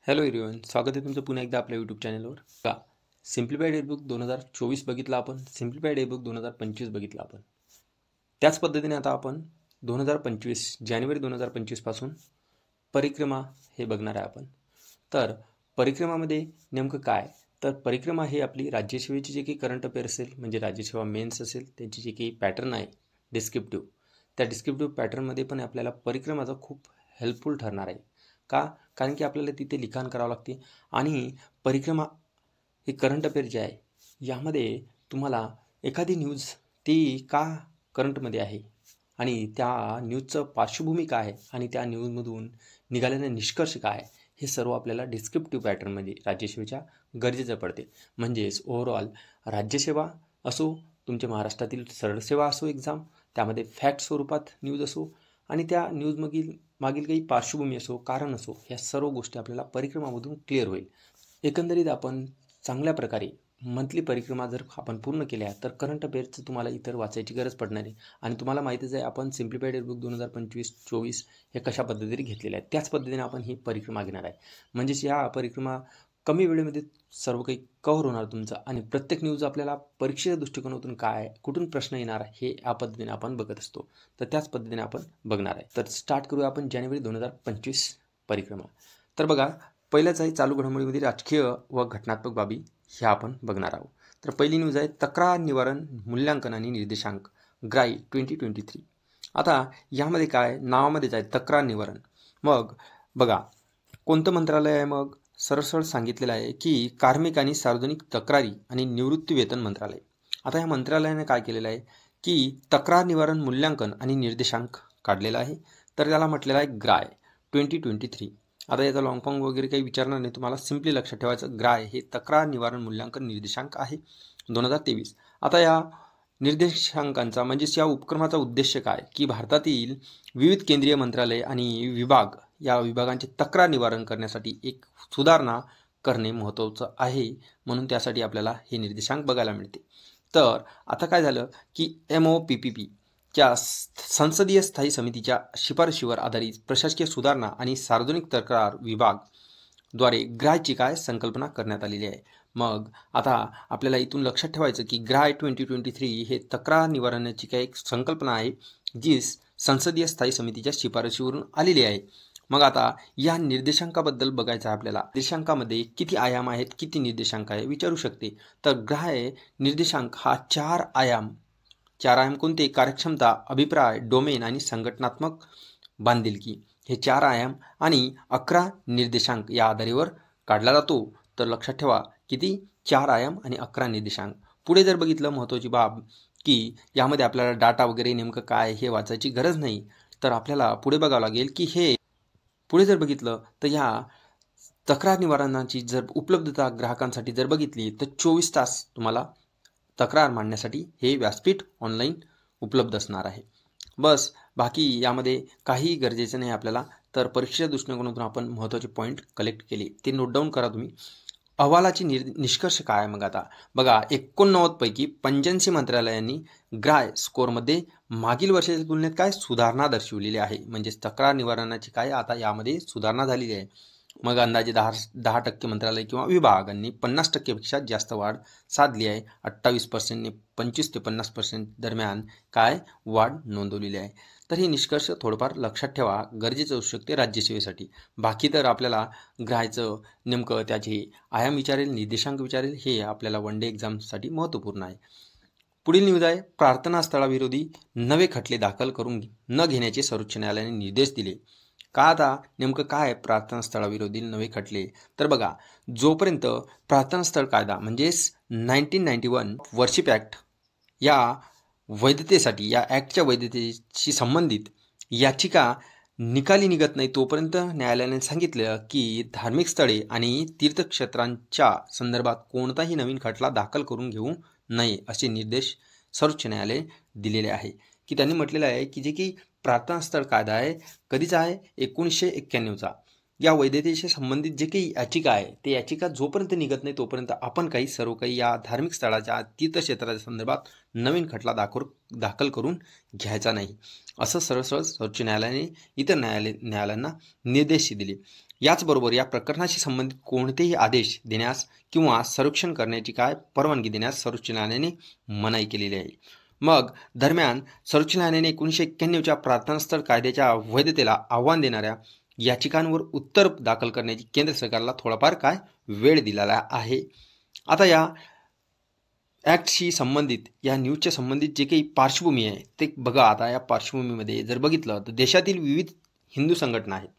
Hello everyone, स्वागत आहे तुमचं पुन्हा एकदा आपल्या यूट्यूब चॅनलवर. का सिम्प्लिफाईड ईबुक 2024 बघितला आपण, सिम्प्लिफाईड ईबुक 2025 बघितला आपण. त्याच पद्धतीने आता आपण 2025 जानेवारी 2025 पासून परिक्रमा हे बघणार आहे आपण. तर परिक्रमामध्ये नेमकं काय, तर परिक्रमा हे आपली राज्यसेवेची जे काही करंट अफेअर असेल, म्हणजे राज्यसेवा मेन्स असेल, त्यांची जे काही पॅटर्न आहे डिस्क्रिप्टिव्ह, त्या डिस्क्रिप्टिव्ह पॅटर्नमध्ये पण आपल्याला परिक्रमाचा खूप हेल्पफुल ठरणार आहे. का? कारण की आपल्याला तिथे लिखाण करावं लागते आणि परिक्रमा हे करंट अफेअर जे आहे यामध्ये तुम्हाला एखादी न्यूज ती का करंटमध्ये आहे आणि त्या न्यूजचं पार्श्वभूमी काय आहे आणि त्या न्यूजमधून निघालेले निष्कर्ष काय आहे, हे सर्व आपल्याला डिस्क्रिप्टिव्ह पॅटर्नमध्ये राज्यसेवेच्या गरजेचं पडते. म्हणजेच ओव्हरऑल राज्यसेवा असो, तुमच्या महाराष्ट्रातील सरळ सेवा असो एक्झाम, त्यामध्ये फॅक्ट स्वरूपात न्यूज असो आणि त्या न्यूजमागील काही पार्श्वभूमी असो, कारण असो, ह्या सर्व गोष्टी आपल्याला परिक्रमामधून क्लिअर होईल. एकंदरीत आपण चांगल्या प्रकारे मंथली परिक्रमा जर आपण पूर्ण केल्या तर करंट अफेअर्सचं तुम्हाला इतर वाचायची गरज पडणार आहे. आणि तुम्हाला माहितीच आहे आपण सिम्प्लिफाईड ईबुक 2025-24 हे कशा पद्धतीने घेतलेले आहे, त्याच पद्धतीने आपण ही परिक्रमा घेणार आहे. म्हणजेच या परिक्रमा कमी वेळेमध्ये सर्व काही कव्हर होणार तुमचं आणि प्रत्येक न्यूज आपल्याला परीक्षेच्या दृष्टिकोनातून काय, कुठून प्रश्न येणार हे या पद्धतीने आपण बघत असतो. तर त्याच पद्धतीने आपण बघणार आहे. तर स्टार्ट करूया आपण जानेवारी 2025 परिक्रमा. तर बघा, पहिल्याच आहे चालू घडामोडीमध्ये राजकीय व घटनात्मक बाबी ह्या आपण बघणार आहोत. तर पहिली न्यूज आहे तक्रार निवारण मूल्यांकन आणि निर्देशांक ग्राई 2023. आता यामध्ये काय नावामध्येच आहे तक्रार निवारण. मग बघा कोणतं मंत्रालय आहे, मग सरळ सांगितलेलं आहे की कार्मिक आणि सार्वजनिक तक्रारी आणि निवृत्ती वेतन मंत्रालय. आता या मंत्रालयाने काय केलेलं आहे की तक्रार निवारण मूल्यांकन आणि निर्देशांक काढलेला आहे. तर त्याला म्हटलेलं आहे ग्राय 2023. आता याचा लॉंग फॉर्म वगैरे काही विचारणार नाही, तुम्हाला सिम्पली लक्षात ठेवायचं ग्राय हे तक्रार निवारण मूल्यांकन निर्देशांक आहे 2023. आता या निर्देशांकांचा म्हणजेच या उपक्रमाचा उद्देश काय की भारतातील विविध केंद्रीय मंत्रालय आणि विभाग या विभागांचे तक्रार निवारण करण्यासाठी एक सुधारणा करणे महत्त्वाचं आहे, म्हणून त्यासाठी आपल्याला हे निर्देशांक बघायला मिळते. तर आता काय झालं की MOPPP च्या संसदीय स्थायी समितीच्या शिफारशीवर आधारित प्रशासकीय सुधारणा आणि सार्वजनिक तक्रार विभाग द्वारे ग्रायची काय संकल्पना करण्यात आलेली आहे. मग आता आपल्याला इथून लक्षात ठेवायचं की ग्राय 2023 हे तक्रार निवारणाची काही एक संकल्पना आहे जी संसदीय स्थायी समितीच्या शिफारशीवरून आलेली आहे. मग आता या निर्देशांकाबद्दल बघायचं आहे आपल्याला. निर्देशांकामध्ये किती आयाम आहेत, किती निर्देशांक आहे विचारू शकते. तर ग्राह्य निर्देशांक हा चार आयाम कोणते, कार्यक्षमता, अभिप्राय, डोमेन आणि संघटनात्मक बांधिलकी हे 4 आयाम आणि 11 निर्देशांक या आधारावर काढला जातो. तर लक्षात ठेवा किती, 4 आयाम आणि 11 निर्देशांक. पुढे जर बघितलं महत्त्वाची बाब की यामध्ये आपल्याला डाटा वगैरे नेमकं काय हे वाचायची गरज नाही. तर आपल्याला पुढे बघावं लागेल की हे पुढे जर बघितलं तर ह्या तक्रार निवारणाची जर उपलब्धता ग्राहकांसाठी जर बघितली तर 24 तास तुम्हाला तक्रार मांडण्यासाठी हे व्यासपीठ ऑनलाईन उपलब्ध असणार आहे. बस, बाकी यामध्ये काही गरजेचं नाही आपल्याला. तर परीक्षेच्या दृष्टिकोनातून आपण महत्त्वाचे पॉईंट कलेक्ट केले, ते नोट डाऊन करा तुम्ही. अहवालाची निष्कर्ष काय मग आता बघा, 89 पैकी 85 मंत्रालयांनी ग्राय स्कोअरमध्ये मागील वर्षाच्या तुलनेत काय सुधारणा दर्शवलेली आहे. म्हणजेच तक्रार निवारणाची काय आता यामध्ये सुधारणा झालेली आहे. मग अंदाजे 10% मंत्रालय किंवा विभागांनी 50%पेक्षा जास्त वाढ साधली आहे. 28%ने 25 ते 50% दरम्यान काय वाढ नोंदवलेली आहे. तर हे निष्कर्ष थोडंफार लक्षात ठेवा, गरजेचं असू शकते राज्यसेवेसाठी. बाकी तर आपल्याला ग्राह्यचं नेमकं त्याचे आयाम विचारेल, निर्देशांक विचारेल, हे आपल्याला वन डे एक्झामसाठी महत्त्वपूर्ण आहे. पुढील न्यूज आहे प्रार्थना स्थळाविरोधी नवे खटले दाखल करून न घेण्याचे सर्वोच्च न्यायालयाने निर्देश दिले. का आता नेमकं काय प्रार्थना स्थळाविरोधी नवे खटले, तर बघा जोपर्यंत प्रार्थना स्थळ कायदा म्हणजेच 1991 वर्शिप ॲक्ट या वैधतेसाठी, या ॲक्टच्या वैधतेशी संबंधित याचिका निकाली निघत नाही तोपर्यंत न्यायालयाने सांगितलं की धार्मिक स्थळे आणि तीर्थक्षेत्रांच्या संदर्भात कोणताही नवीन खटला दाखल करून घेऊ नये असे निर्देश सर्वोच्च न्यायालय दिलेले आहे. की त्यांनी म्हटलेलं आहे की जे की प्रार्थना स्थळ कायदा आहे कधीचा आहे 1991चा, या वैधतेशी संबंधित जे काही याचिका आहे ते याचिका जोपर्यंत निघत नाही तोपर्यंत आपण सर्व काही या धार्मिक स्थळाच्या तीर्थक्षेत्राच्या संदर्भात नवीन खटला दाखल करून घ्यायचा नाही, असं सरळ सर्वोच्च न्यायालयाने इतर न्यायालयांना निर्देश दिले. याचबरोबर या प्रकरणाशी संबंधित कोणतेही आदेश देण्यास किंवा संरक्षण करण्याची परवानगी देण्यास सर्वोच्च न्यायालयाने मनाई केलेली आहे. मग दरम्यान सर्वोच्च न्यायालयाने 1991च्या प्रार्थनास्थळ कायद्याच्या वैधतेला आव्हान देणाऱ्या याचिकांवर उत्तर दाखल करण्याची केंद्र सरकारला थोडाफार वेळ दिलेला आहे. आता या ॲक्टशी संबंधित या न्यूजच्या संबंधित जे काही पार्श्वभूमी आहे ते बघा. आता या पार्श्वभूमीमध्ये जर बघितलं तर देशातील विविध हिंदू संघटना आहेत.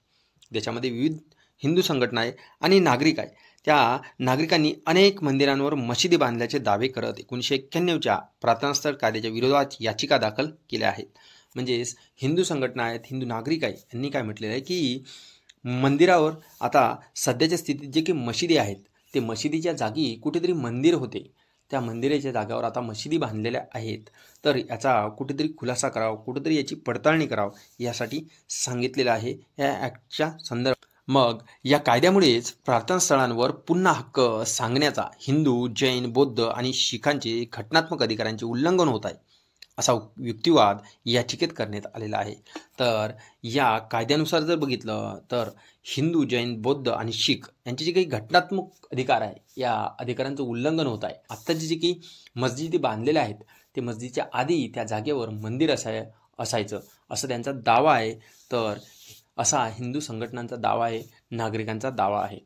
देशामध्ये विविध हिंदू संघटना आहे आणि नागरिक आहे. त्या नागरिकांनी अनेक मंदिरांवर मशिदी बांधल्याचे दावे करत 1991च्या प्रार्थनास्थळ कायद्याच्या विरोधात याचिका दाखल केल्या आहेत. म्हणजेच हिंदू संघटना आहेत, हिंदू नागरिक आहे, यांनी काय म्हटलेलं आहे की मंदिरावर आता सध्याच्या स्थितीत जे काही मशिदी आहेत ते मशिदीच्या जागी कुठेतरी मंदिर होते, त्या मंदिराच्या जागावर आता मशिदी बांधलेल्या आहेत. तर याचा कुठेतरी खुलासा करावा, कुठेतरी याची पडताळणी करावी यासाठी सांगितलेलं आहे या ॲक्टच्या संदर्भात. मग या कायद्यामुळेच प्रार्थनास्थळांवर पुन्हा हक्क सांगण्याचा हिंदू, जैन, बौद्ध आणि शीखांचे घटनात्मक अधिकारांचे उल्लंघन होत आहे असा युक्तिवाद याचिकेत करण्यात आलेला आहे. तर या कायद्यानुसार जर बघितलं तर हिंदू, जैन, बौद्ध आणि शीख यांचे जे काही घटनात्मक अधिकार आहे या अधिकारांचं उल्लंघन होत आहे. आत्ताचे जे काही मस्जिदी बांधलेल्या आहेत ते मस्जिदीच्या आधी त्या जागेवर मंदिर असायचं असं त्यांचा दावा आहे. तर असा हिंदू संघटनांचा दावा आहे, नागरिकांचा दावा आहे.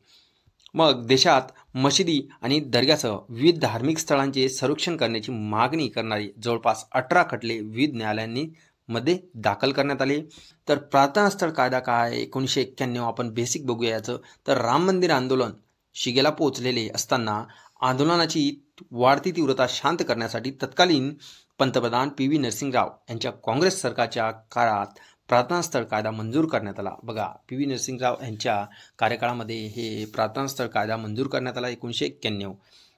मग देशात मशिदी आणि दर्ग्यासह विविध धार्मिक स्थळांचे संरक्षण करण्याची मागणी करणारी जवळपास 18 खटले विविध न्यायालयांनी मध्ये दाखल करण्यात आले. तर प्रार्थनास्थळ कायदा काय 1991 आपण बेसिक बघूया याचं. तर राम मंदिर आंदोलन शिगेला पोहोचलेले असताना आंदोलनाची वाढती तीव्रता शांत करण्यासाठी तत्कालीन पंतप्रधान PV नरसिंहराव यांच्या काँग्रेस सरकारच्या काळात प्रार्थनास्थळ कायदा मंजूर करण्यात आला. बघा, PV नरसिंहराव यांच्या कार्यकाळामध्ये हे प्रार्थनास्थळ कायदा मंजूर करण्यात आला 1991.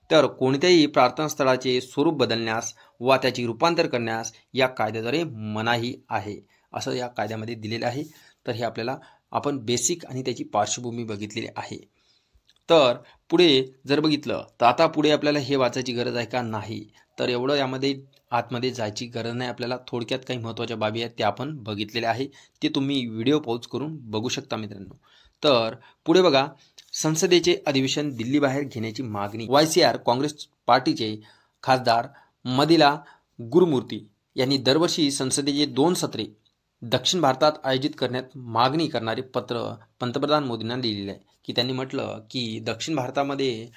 तर कोणत्याही प्रार्थनास्थळाचे स्वरूप बदलण्यास वा त्याची रूपांतर करण्यास या कायद्याद्वारे मनाई आहे असं या कायद्यामध्ये दिलेलं आहे. तर हे आपल्याला आपण बेसिक आणि त्याची पार्श्वभूमी बघितलेली आहे. तर पुढे जर बघितलं तर आता पुढे आपल्याला हे वाचायची गरज आहे का नाही, तर एवढं यामध्ये आतमध्ये जायची गरज नाही. आपल्याला थोडक्यात काही महत्त्वाच्या बाबी आहेत त्या आपण बघितलेल्या आहे, ते तुम्ही व्हिडिओ पॉज करून बघू शकता मित्रांनो. तर पुढे बघा, संसदेचे अधिवेशन दिल्लीबाहेर घेण्याची मागणी. YCR काँग्रेस पार्टीचे खासदार मदिला गुरुमूर्ती यांनी दरवर्षी संसदेचे 2 सत्रे दक्षिण भारतात आयोजित करण्यात मागणी करणारे पत्र पंतप्रधान मोदींना लिहिलेले आहे. की त्यांनी म्हटलं की दक्षिण भारतामध्ये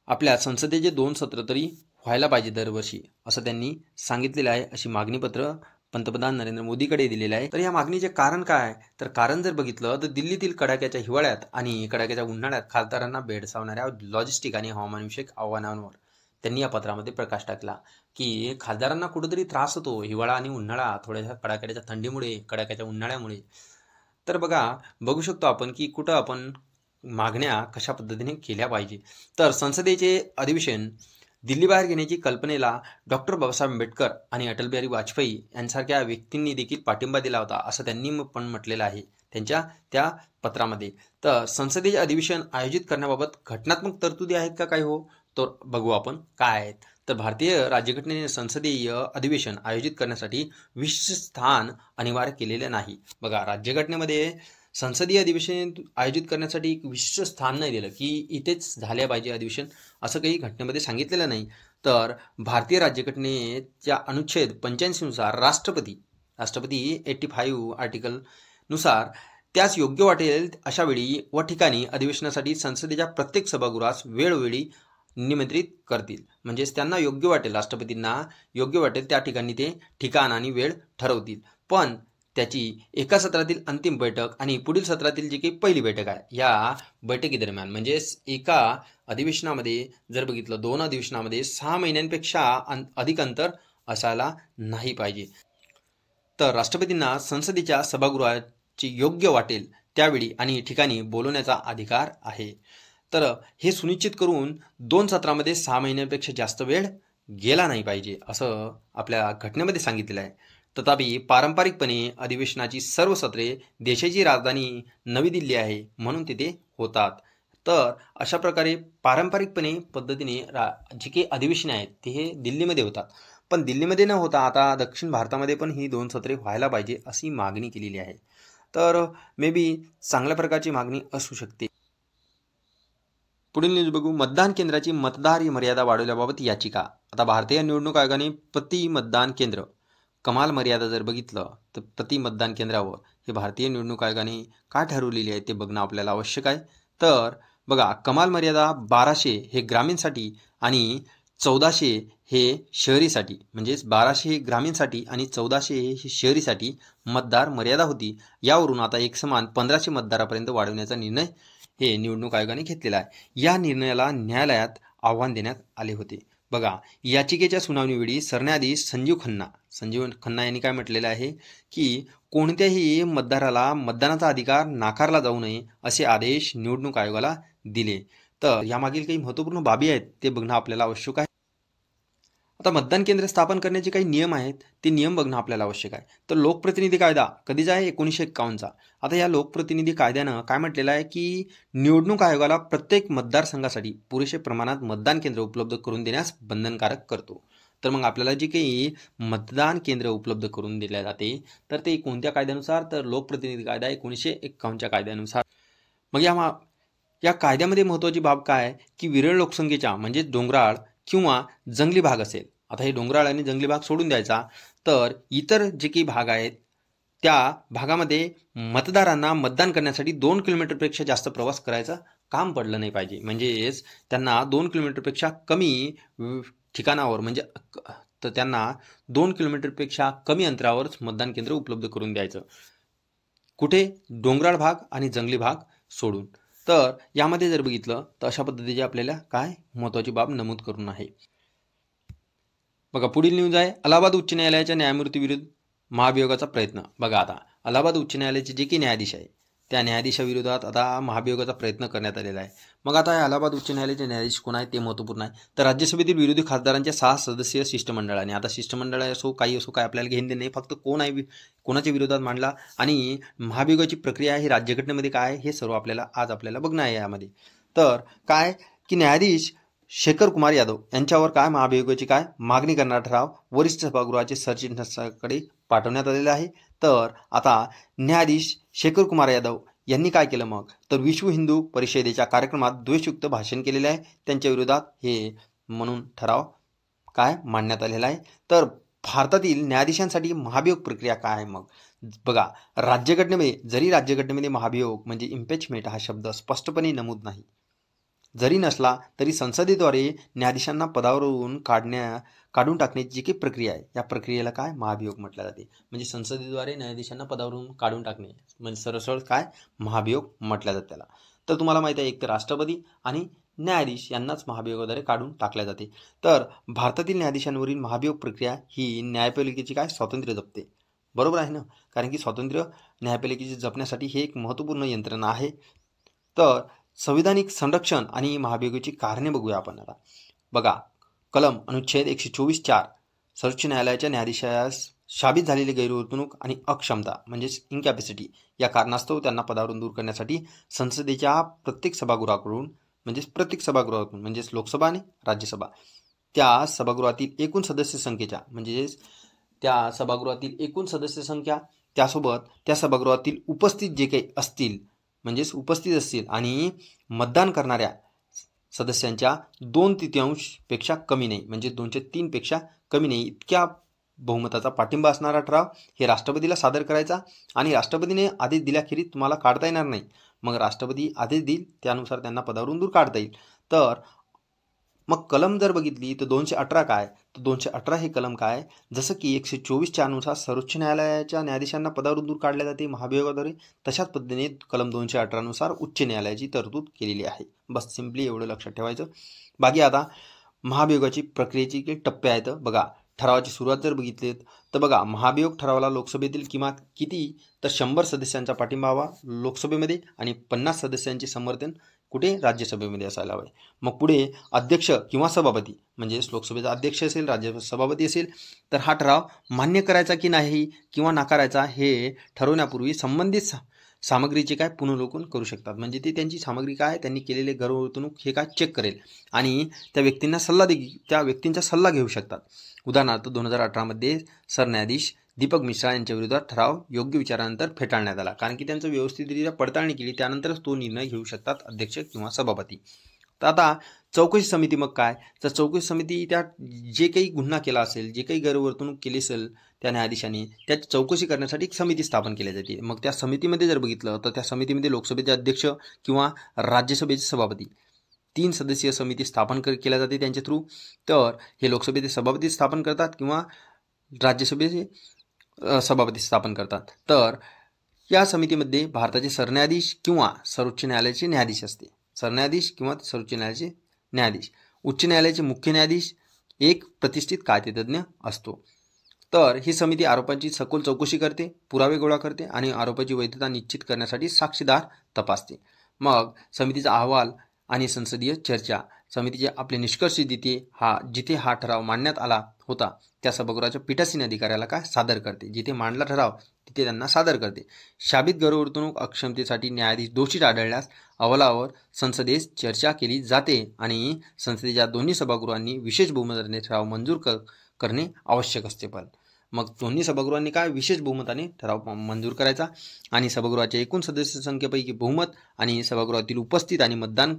आपल्या संसदेचे 2 सत्र तरी व्हायला पाहिजे दरवर्षी असं त्यांनी सांगितलेलं आहे. अशी मागणीपत्र पंतप्रधान नरेंद्र मोदीकडे दिलेलं आहे. तर या मागणीचे कारण काय, तर कारण जर बघितलं तर दिल्लीतील कडाक्याच्या हिवाळ्यात आणि कडाक्याच्या उन्हाळ्यात खासदारांना भेडसावणाऱ्या लॉजिस्टिक आणि हवामानविषयक आव्हानांवर त्यांनी या पत्रामध्ये प्रकाश टाकला की खासदारांना कुठेतरी त्रास होतो हिवाळा आणि उन्हाळा, थोड्याशा कडाक्याच्या थंडीमुळे, कडाक्याच्या उन्हाळ्यामुळे. तर बघू शकतो आपण की कुठं आपण मागण्या कशा पद्धतीने केल्या पाहिजे. तर संसदेचे अधिवेशन दिल्लीबाहेर घेण्याची कल्पनेला डॉक्टर बाबासाहेब आंबेडकर आणि अटल बिहारी वाजपेयी यांसारख्या व्यक्तींनी देखील पाठिंबा दिला होता असं त्यांनी पण म्हटलेलं आहे त्यांच्या त्या पत्रामध्ये. तर संसदेचे अधिवेशन आयोजित करण्याबाबत घटनात्मक तरतुदी आहेत का काय, हो तर बघू आपण काय आहेत. तर भारतीय राज्यघटनेने संसदीय अधिवेशन आयोजित करण्यासाठी विशिष्ट स्थान अनिवार्य केलेले नाही. बघा, राज्यघटनेमध्ये संसदीय अधिवेशन आयोजित करण्यासाठी एक विशिष्ट स्थान नाही दिलं की इथेच झाले पाहिजे अधिवेशन असं काही घटनेमध्ये सांगितलेलं नाही. तर भारतीय राज्यघटनेच्या अनुच्छेद 85 नुसार राष्ट्रपती 85 आर्टिकलनुसार त्यास योग्य वाटेल अशा वेळी व ठिकाणी अधिवेशनासाठी संसदेच्या प्रत्येक सभागृहास वेळोवेळी निमंत्रित करतील. म्हणजेच त्यांना योग्य वाटेल, राष्ट्रपतींना योग्य वाटेल त्या ठिकाणी ते ठिकाण आणि वेळ ठरवतील. पण त्याची एका सत्रातील अंतिम बैठक आणि पुढील सत्रातील जी काही पहिली बैठक आहे या बैठकीदरम्यान, म्हणजेच एका अधिवेशनामध्ये जर बघितलं 2 अधिवेशनामध्ये 6 महिन्यांपेक्षा अधिक अंतर असायला नाही पाहिजे. तर राष्ट्रपतींना संसदेच्या सभागृहाची योग्य वाटेल त्यावेळी आणि ठिकाणी बोलवण्याचा अधिकार आहे. तर हे सुनिश्चित करून 2 सत्रामध्ये 6 महिन्यांपेक्षा जास्त वेळ गेला नाही पाहिजे असं आपल्या घटनेमध्ये सांगितलेलं आहे. तथापि पारंपरिकपणे अधिवेशनाची सर्व सत्रे देशाची राजधानी नवी दिल्ली आहे म्हणून तिथे होतात. तर अशा प्रकारे पारंपरिकपणे पद्धतीने जी काही अधिवेशने आहेत ते हे दिल्लीमध्ये होतात. पण दिल्लीमध्ये न होता आता दक्षिण भारतामध्ये पण ही 2 सत्रे व्हायला पाहिजे अशी मागणी केलेली आहे. तर मे बी चांगल्या प्रकारची मागणी असू शकते. पुढील न्यूज बघू. मतदान केंद्राची मतदार मर्यादा वाढवल्याबाबत याचिका. आता भारतीय निवडणूक आयोगाने प्रति मतदान केंद्र कमाल मर्यादा जर बघितलं तर प्रति मतदान केंद्रावर हे भारतीय निवडणूक आयोगाने काय ठरवलेली आहे ते बघणं आपल्याला आवश्यक आहे. तर बघा, कमाल मर्यादा 1200 हे ग्रामीणसाठी आणि 1400 हे शहरीसाठी, म्हणजेच 1200 हे ग्रामीणसाठी आणि 1400 हे शहरीसाठी मतदार मर्यादा होती. यावरून आता एकसमान 1500 मतदारापर्यंत वाढवण्याचा निर्णय हे निवडणूक आयोगाने घेतलेला आहे. या निर्णयाला न्यायालयात आव्हान देण्यात आले होते. बघा, याचिकेच्या सुनावणीवेळी सरन्यायाधीश संजीव खन्ना यांनी काय म्हटलेलं आहे की कोणत्याही मतदाराला मतदानाचा अधिकार नाकारला जाऊ नये असे आदेश निवडणूक आयोगाला दिले. तर यामागील काही महत्त्वपूर्ण बाबी आहेत ते बघणं आपल्याला आवश्यक आहे. आता मतदान केंद्र स्थापन करण्याचे काही नियम आहेत ते नियम बघणं आपल्याला आवश्यक आहे. तर लोकप्रतिनिधी कायदा कधीचा आहे? 1951चा. आता या लोकप्रतिनिधी कायद्यानं काय म्हटलेलं आहे की निवडणूक आयोगाला प्रत्येक मतदारसंघासाठी पुरेशा प्रमाणात मतदान केंद्र उपलब्ध करून देण्यास बंधनकारक करतो. तर मग आपल्याला जे काही मतदान केंद्र उपलब्ध करून दिले जाते तर ते कोणत्या कायद्यानुसार? तर लोकप्रतिनिधी कायदा 1951च्या कायद्यानुसार. मग या कायद्यामध्ये महत्त्वाची बाब काय आहे की विरळ लोकसंख्येच्या म्हणजे डोंगराळ किंवा जंगली भाग असेल, आता हे डोंगराळ आणि जंगली भाग सोडून द्यायचा, तर इतर जे काही भाग आहेत त्या भागामध्ये मतदारांना मतदान करण्यासाठी 2 किलोमीटरपेक्षा जास्त प्रवास करायचं काम पडलं नाही पाहिजे. म्हणजेच त्यांना 2 किलोमीटरपेक्षा कमी ठिकाणावर म्हणजे तर त्यांना 2 किलोमीटरपेक्षा कमी अंतरावरच मतदान केंद्र उपलब्ध करून द्यायचं. कुठे? डोंगराळ भाग आणि जंगली भाग सोडून. तर यामध्ये जर बघितलं तर अशा पद्धतीची आपल्याला काय महत्त्वाची बाब नमूद करून आहे. बघा, पुढील न्यूज आहे अलाहाबाद उच्च न्यायालयाच्या न्यायमूर्तीविरुद्ध महाभियोगाचा प्रयत्न. बघा, आता अलाहाबाद उच्च न्यायालयाचे जे काही न्यायाधीश आहे त्या न्यायाधीशाविरोधात आता महाभियोगाचा प्रयत्न करण्यात आलेला आहे. मग आता हे अलाहाबाद उच्च न्यायालयाचे न्यायाधीश कोण आहेत ते महत्त्वपूर्ण आहे. तर राज्यसभेतील विरोधी खासदारांच्या 6 सदस्यीय शिष्टमंडळाने, आता शिष्टमंडळ असो काही असो काय आपल्याला घेणं नाही, फक्त कोण आहे कोणाच्या विरोधात मांडला आणि महाभियोगाची प्रक्रिया ही राज्यघटनेमध्ये काय आहे हे सर्व आपल्याला बघणं आहे यामध्ये. तर काय की न्यायाधीश शेखर कुमार यादव यांच्यावर काय महाभियोगाची काय मागणी करणारा ठराव वरिष्ठ सभागृहाचे सरचिटणीसाकडे पाठवण्यात आलेला आहे. तर आता न्यायाधीश शेखर कुमार यादव यांनी काय केलं मग? तर विश्व हिंदू परिषदेच्या कार्यक्रमात द्वेषयुक्त भाषण केलेले आहे, त्यांच्या विरोधात हे म्हणून ठराव काय मांडण्यात आलेला आहे. तर भारतातील न्यायाधीशांसाठी महाभियोग प्रक्रिया काय आहे? मग बघा, राज्यघटनेमध्ये महाभियोग म्हणजे इम्पीचमेंट हा शब्द स्पष्टपणे नमूद नाही, जरी नसला तरी संसदेद्वारे न्यायाधीशांना पदावरून काढून टाकण्याची जी काही प्रक्रिया आहे या प्रक्रियेला काय महाभियोग म्हटलं जाते. म्हणजे संसदेद्वारे न्यायाधीशांना पदावरून काढून टाकणे म्हणजे सरळ काय महाभियोग म्हटलं जाते त्याला. तर तुम्हाला माहिती आहे, एक तर राष्ट्रपती आणि न्यायाधीश यांनाच महाभियोगाद्वारे काढून टाकल्या जाते. तर भारतातील न्यायाधीशांवरील महाभियोग प्रक्रिया ही न्यायपालिकेची काय स्वातंत्र्य जपते. बरोबर आहे ना? कारण की स्वातंत्र्य न्यायपालिकेची जपण्यासाठी हे एक महत्त्वपूर्ण यंत्रणा आहे. तर संविधानिक संरक्षण आणि महाभियोगाची कारणे बघूया आपण आता. बघा, कलम अनुच्छेद 124(4) सर्वोच्च न्यायालयाच्या न्यायाधीशास साबित झालेली गैरवर्तणूक आणि अक्षमता म्हणजेच इनकॅपॅसिटी या कारणास्तव त्यांना पदावरून दूर करण्यासाठी संसदेच्या प्रत्येक सभागृहातून म्हणजेच लोकसभा आणि राज्यसभा त्या सभागृहातील एकूण सदस्य संख्येच्या म्हणजेच त्या सभागृहातील एकूण सदस्य संख्या त्यासोबत त्या सभागृहातील उपस्थित जे काही असतील म्हणजेच उपस्थित असतील आणि मतदान करणाऱ्या सदस्यांच्या 2/3 कमी नाही, म्हणजे 2/3 पेक्षा कमी नाही इतक्या बहुमताचा पाठिंबा असणारा ठराव हे राष्ट्रपतीला सादर करायचा आणि राष्ट्रपतीने आदेश दिल्याखेरीज तुम्हाला काढता येणार नाही. मग राष्ट्रपती आदेश देईल त्यानुसार त्यांना पदावरून दूर काढता येईल. तर मग कलम जर बघितली तर 218 काय? तर 218 हे कलम काय? जसं की 124(4) नुसार सर्वोच्च न्यायालयाच्या न्यायाधीशांना पदावरून दूर काढले जाते महाभियोगाद्वारे, तशाच पद्धतीने कलम 218 नुसार उच्च न्यायालयाची तरतूद केलेली आहे. बस सिम्पली एवढं लक्षात ठेवायचं. बाकी आता महाभियोगाची प्रक्रियेची काही टप्पे आहेत. बघा, ठरावाची सुरुवात जर बघितली तर बघा, महाभियोग ठरावाला लोकसभेतील किमान किती? तर 100 सदस्यांचा पाठिंबा हवा लोकसभेमध्ये आणि 50 सदस्यांचे समर्थन कुठे? राज्यसभेमध्ये असायला हवे. मग पुढे अध्यक्ष किंवा सभापती म्हणजेच लोकसभेचा अध्यक्ष असेल, राज्यसभा सभापती असेल, तर हा ठराव मान्य करायचा की नाही किंवा नाकारायचा हे ठरवण्यापूर्वी संबंधित सामग्रीचे काय पुनर्वलोकन करू शकतात. म्हणजे ते त्यांची सामग्री काय त्यांनी केलेले गैरवर्तणूक हे काय चेक करेल आणि त्या व्यक्तींचा सल्ला घेऊ शकतात. उदाहरणार्थ 2018 मध्ये सरन्यायाधीश दीपक मिश्रा यांच्या विरोधात ठराव योग्य विचारानंतर फेटाळण्यात आला, कारण की त्यांचं व्यवस्थितरित्या पडताळणी केली, त्यानंतरच तो निर्णय घेऊ शकतात अध्यक्ष किंवा सभापती. तर आता चौकशी समिती मग काय, तर चौकशी समिती त्या जे काही गुन्हा केला असेल, जे काही गैरवर्तणूक केली असेल त्या न्यायाधीशाने, त्याची चौकशी करण्यासाठी एक समिती स्थापन केली जाते. मग त्या समितीमध्ये जर बघितलं तर त्या समितीमध्ये लोकसभेचे अध्यक्ष किंवा राज्यसभेचे सभापती 3 सदस्यीय समिती स्थापन केल्या जाते त्यांच्या थ्रू. तर हे लोकसभेचे सभापती स्थापन करतात किंवा राज्यसभेचे सभापती स्थापन करतात. तर या समितीमध्ये भारताचे सरन्यायाधीश किंवा सर्वोच्च न्यायालयाचे न्यायाधीश असते. सरन्यायाधीश किंवा सर्वोच्च न्यायालयाचे न्यायाधीश, उच्च न्यायालयाचे मुख्य न्यायाधीश एक प्रतिष्ठित कायदेतज्ञ असतो. तर ही समिती आरोपांची सखोल चौकशी करते, पुरावे गोळा करते आणि आरोपाची वैधता निश्चित करण्यासाठी साक्षीदार तपासते. मग समितीचा अहवाल आणि संसदीय चर्चा, समितीचे आपले निष्कर्ष जिथे हा ठराव मांडण्यात आला होता त्या सभागृहाच्या पीठासीन अधिकाऱ्याला काय सादर करते, जिथे मांडला ठराव तिथे त्यांना सादर करते. शाबित गैरवर्तणूक अक्षमतेसाठी न्यायाधीश दोषी आढळल्यास अहवालावर संसदेत चर्चा केली जाते आणि संसदेच्या दोन्ही सभागृहांनी विशेष बहुमताने ठराव मंजूर करणे आवश्यक असते. पण मग दोन्ही सभागृहांनी काय विशेष बहुमताने ठराव मंजूर करायचा आणि सभागृहाच्या एकूण सदस्य संख्येपैकी बहुमत आणि सभागृहातील उपस्थित आणि मतदान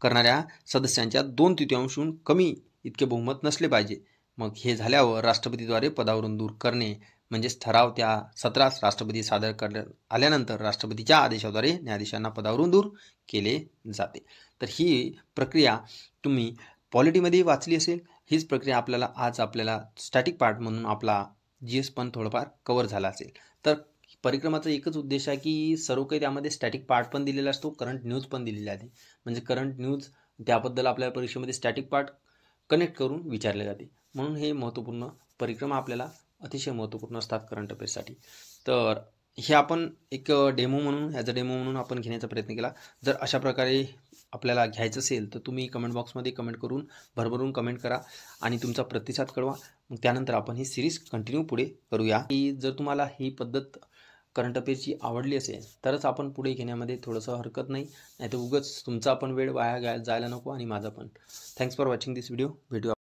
करणाऱ्या सदस्यांच्या 2/3 कमी इतके बहुमत नसले पाहिजे. मग हे झाल्यावर राष्ट्रपतीद्वारे पदावरून दूर करणे, म्हणजेच ठराव त्या सत्रास राष्ट्रपती सादर करण्यात आल्यानंतर राष्ट्रपतीच्या आदेशाद्वारे न्यायाधीशांना पदावरून दूर केले जाते. तर ही प्रक्रिया तुम्ही पॉलिटीमध्ये वाचली असेल. हीच प्रक्रिया आपल्याला स्टॅटिक पार्ट म्हणून आपला GS पण थोडंफार कव्हर झाला असेल. तर परिक्रमाचा एकच उद्देश आहे की सर्व काही त्यामध्ये स्टॅटिक पार्ट पण दिलेला असतो, करंट न्यूज पण दिलेली आहे. म्हणजे करंट न्यूज त्याबद्दल आपल्या परीक्षेमध्ये स्टॅटिक पार्ट कनेक्ट करून विचारले जाते. म्हणून हे महत्त्वपूर्ण परिक्रमा आपल्याला अतिशय महत्त्वपूर्ण असतात करंट अफेअर्ससाठी. तर हे आपण एक डेमो म्हणून आपण घेण्याचा प्रयत्न केला. जर अशा प्रकारे आपल्याला घ्यायचं असेल तर तुम्ही कमेंट बॉक्समध्ये कमेंट करून भरभरून कमेंट करा आणि तुमचा प्रतिसाद कळवा. मग त्यानंतर आपण ही सिरीज कंटिन्यू पुढे करूया. की जर तुम्हाला ही पद्धत करंट अफेअर्सची आवडली असेल तरच आपण पुढे घेण्यामध्ये थोडंसं हरकत नाही, तर उगाच तुमचा पण वेळ वाया जायला नको आणि माझा पण. Thanks for watching this video. भेटूया.